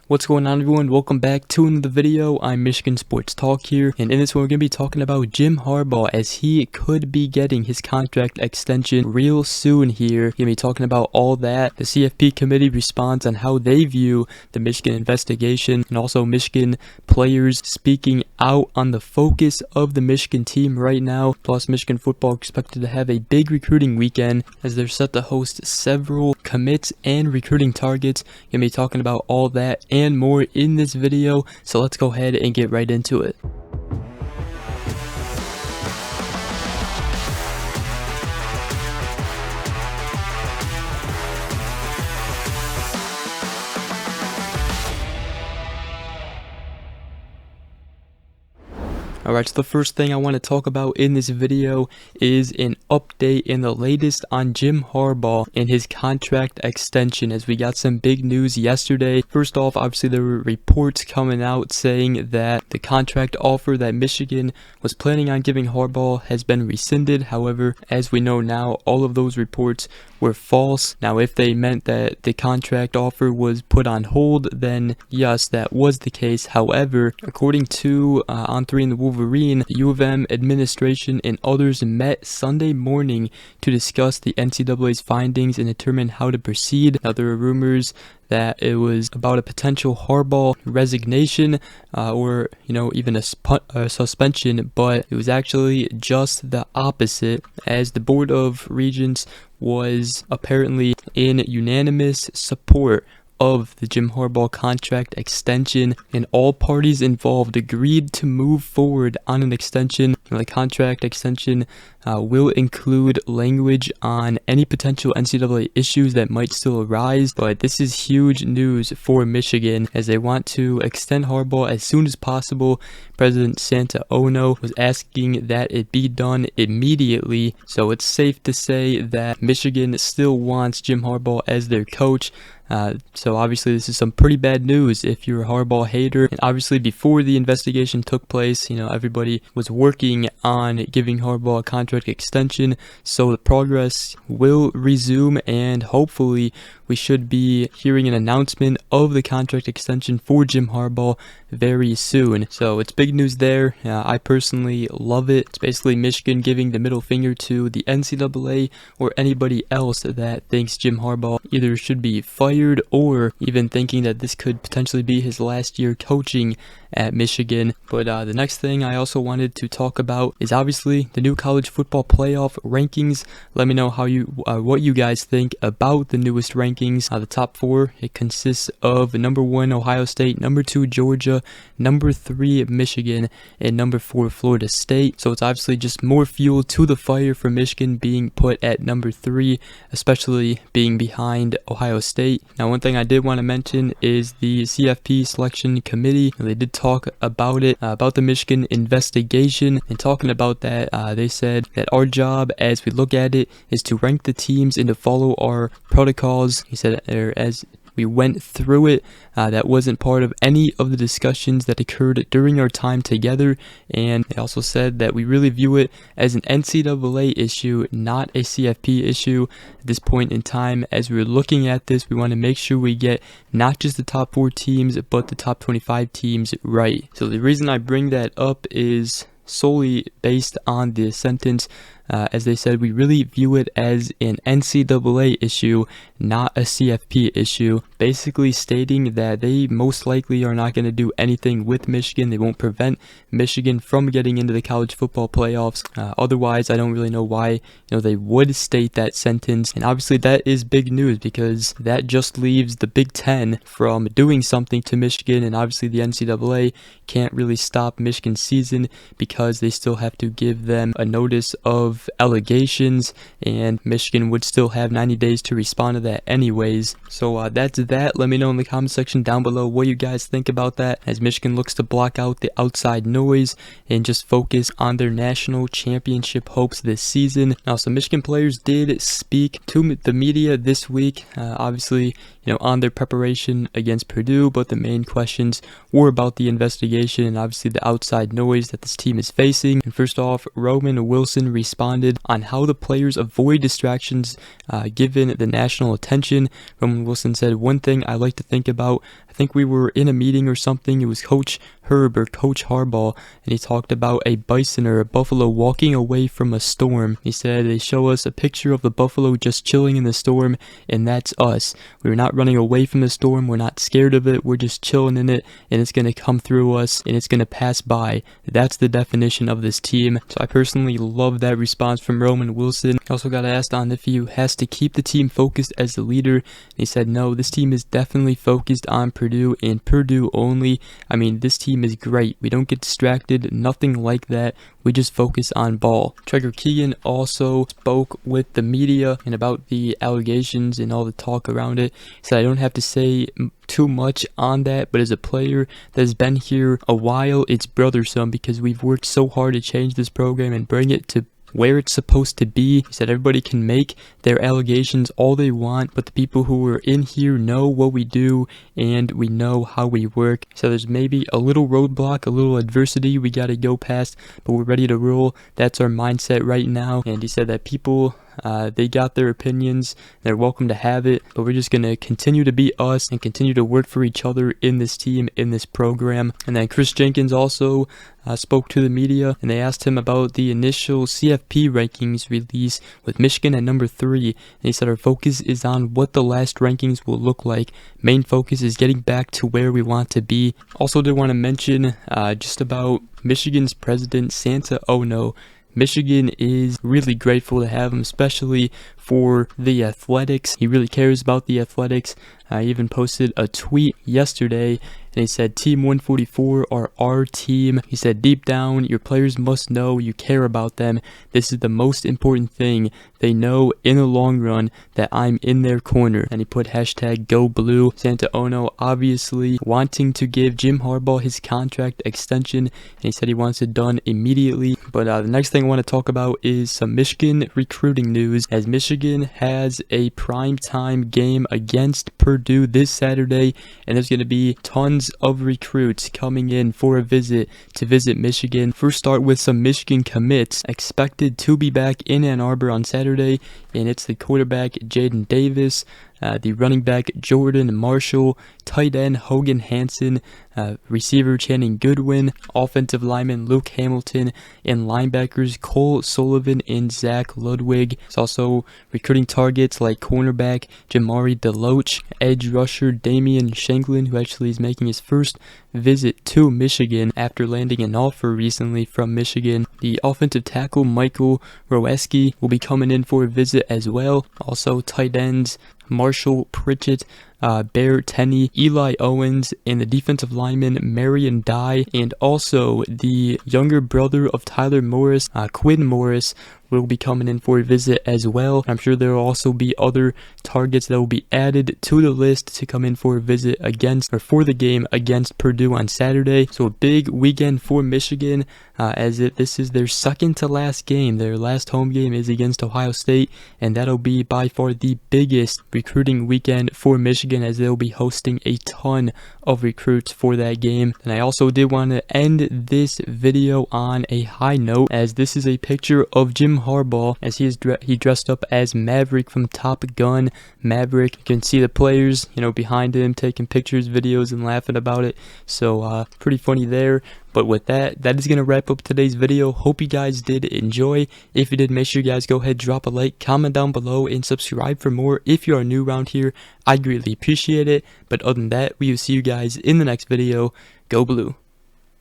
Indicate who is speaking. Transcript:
Speaker 1: What's going on, everyone? Welcome back to another video. I'm Michigan Sports Talk here, and in this one we're going to be talking about Jim Harbaugh as he could be getting his contract extension real soon here. We're going to be talking about all that, the CFP Committee Response on how they view the Michigan investigation, and also Michigan players speaking out on the focus of the Michigan team right now. Plus, Michigan football expected to have a big recruiting weekend as they're set to host several commits and recruiting targets. We're going to be talking about all that and more in this video, so let's go ahead and get right into it. Alright, so the first thing I want to talk about in this video is an update and the latest on Jim Harbaugh and his contract extension, as we got some big news yesterday. First off, obviously there were reports coming out saying that the contract offer that Michigan was planning on giving Harbaugh has been rescinded. However, as we know now, all of those reports were false. Now, if they meant that the contract offer was put on hold, then yes, that was the case. However, according to On 3 in the Wolverine, the U of M administration and others met Sunday morning to discuss the NCAA's findings and determine how to proceed. Now, there are rumors that it was about a potential Harbaugh resignation or even a suspension, but it was actually just the opposite, as the Board of Regents was apparently in unanimous support of the Jim Harbaugh contract extension, and all parties involved agreed to move forward on an extension. The contract extension will include language on any potential NCAA issues that might still arise, but this is huge news for Michigan as they want to extend Harbaugh as soon as possible. President Santa Ono was asking that it be done immediately, so it's safe to say that Michigan still wants Jim Harbaugh as their coach. So obviously this is some pretty bad news if you're a Harbaugh hater. And obviously before the investigation took place, everybody was working on giving Harbaugh a contract extension. So the progress will resume, and hopefully we should be hearing an announcement of the contract extension for Jim Harbaugh very soon. So it's big news there. I personally love it. It's basically Michigan giving the middle finger to the NCAA or anybody else that thinks Jim Harbaugh either should be fired or even thinking that this could potentially be his last year coaching at Michigan. But the next thing I also wanted to talk about is obviously the new college football playoff rankings. Let me know how what you guys think about the newest rankings. The top four, it consists of number 1 Ohio State, number 2 Georgia, number 3 Michigan, and number 4 Florida State. So it's obviously just more fuel to the fire for Michigan being put at number 3, especially being behind Ohio State. Now, one thing I did want to mention is the CFP Selection Committee. They did talk about it, about the Michigan investigation, and talking about that, they said that our job as we look at it is to rank the teams and to follow our protocols. He said as we went through it, that wasn't part of any of the discussions that occurred during our time together. And they also said that we really view it as an NCAA issue, not a CFP issue. At this point in time, as we're looking at this, we want to make sure we get not just the top 4 teams, but the top 25 teams right. So the reason I bring that up is solely based on the sentence. As they said, we really view it as an NCAA issue, not a CFP issue, basically stating that they most likely are not going to do anything with Michigan. They won't prevent Michigan from getting into the college football playoffs. Otherwise, I don't really know why they would state that sentence. And obviously that is big news because that just leaves the Big Ten from doing something to Michigan, and obviously the NCAA can't really stop Michigan's season because they still have to give them a notice of allegations, and Michigan would still have 90 days to respond to that anyways. So that's that. Let me know in the comment section down below what you guys think about that, as Michigan looks to block out the outside noise and just focus on their national championship hopes this season. Now, some Michigan players did speak to the media this week, obviously on their preparation against Purdue, but the main questions were about the investigation and obviously the outside noise that this team is facing. And first off, Roman Wilson responded on how the players avoid distractions given the national attention. Roman Wilson said, "One thing I like to think about, I think we were in a meeting or something. It was Coach Herb or Coach Harbaugh, and he talked about a bison or a buffalo walking away from a storm. He said they show us a picture of the buffalo just chilling in the storm, and that's us. We're not running away from the storm. We're not scared of it. We're just chilling in it, and it's going to come through us, and it's going to pass by. That's the definition of this team. So I personally love that response from Roman Wilson. He also got asked on if he has to keep the team focused as the leader, and he said no, this team is definitely focused on Purdue and Purdue only. I mean, this team is great. We don't get distracted, nothing like that. We just focus on ball. Traeger Keegan also spoke with the media and about the allegations and all the talk around it. He said, I don't have to say too much on that, but as a player that has been here a while, it's bothersome because we've worked so hard to change this program and bring it to where it's supposed to be. He said everybody can make their allegations all they want, but the people who are in here know what we do and we know how we work. So there's maybe a little roadblock, a little adversity we got to go past, but we're ready to roll. That's our mindset right now. And he said that people, they got their opinions, they're welcome to have it, but we're just going to continue to be us and continue to work for each other in this team, in this program. And then Chris Jenkins also spoke to the media, and they asked him about the initial CFP rankings release with Michigan at number 3, and he said our focus is on what the last rankings will look like. Main focus is getting back to where we want to be. Also did want to mention just about Michigan's president, Santa Ono. Michigan is really grateful to have him, especially for the athletics. He really cares about the athletics. He even posted a tweet yesterday, and he said, Team 144 are our team. He said, deep down, your players must know you care about them. This is the most important thing. They know in the long run that I'm in their corner. And he put hashtag Go Blue. Santa Ono obviously wanting to give Jim Harbaugh his contract extension, and he said he wants it done immediately. But the next thing I want to talk about is some Michigan recruiting news, as Michigan has a primetime game against Purdue this Saturday, and there's going to be tons of recruits coming in for a visit to visit Michigan. First, start with some Michigan commits expected to be back in Ann Arbor on Saturday, and it's the quarterback Jaden Davis, the running back Jordan Marshall, tight end Hogan Hansen, receiver Channing Goodwin, offensive lineman Luke Hamilton, and linebackers Cole Sullivan and Zach Ludwig. It's also recruiting targets like cornerback Jamari DeLoach, edge rusher Damian Shanklin, who actually is making his first visit to Michigan after landing an offer recently from Michigan. The offensive tackle Michael Roweski will be coming in for a visit as well. Also tight ends Marshall Pritchett, Bear Tenney, Eli Owens, and the defensive lineman Marion Dye, and also the younger brother of Tyler Morris, Quinn Morris, will be coming in for a visit as well. I'm sure there will also be other targets that will be added to the list to come in for a visit against, or for the game against Purdue on Saturday. So a big weekend for Michigan, as if this is their second to last game. Their last home game is against Ohio State, and that'll be by far the biggest recruiting weekend for Michigan, as they'll be hosting a ton of recruits for that game. And I also did want to end this video on a high note, as this is a picture of Jim Harbaugh as he dressed up as Maverick from Top Gun Maverick. You can see the players, behind him taking pictures, videos, and laughing about it. So pretty funny there. But with that is going to wrap up today's video. Hope you guys did enjoy. If you did, make sure you guys go ahead, drop a like, comment down below, and subscribe for more if you are new around here. I greatly appreciate it. But other than that, we will see you guys in the next video. Go Blue.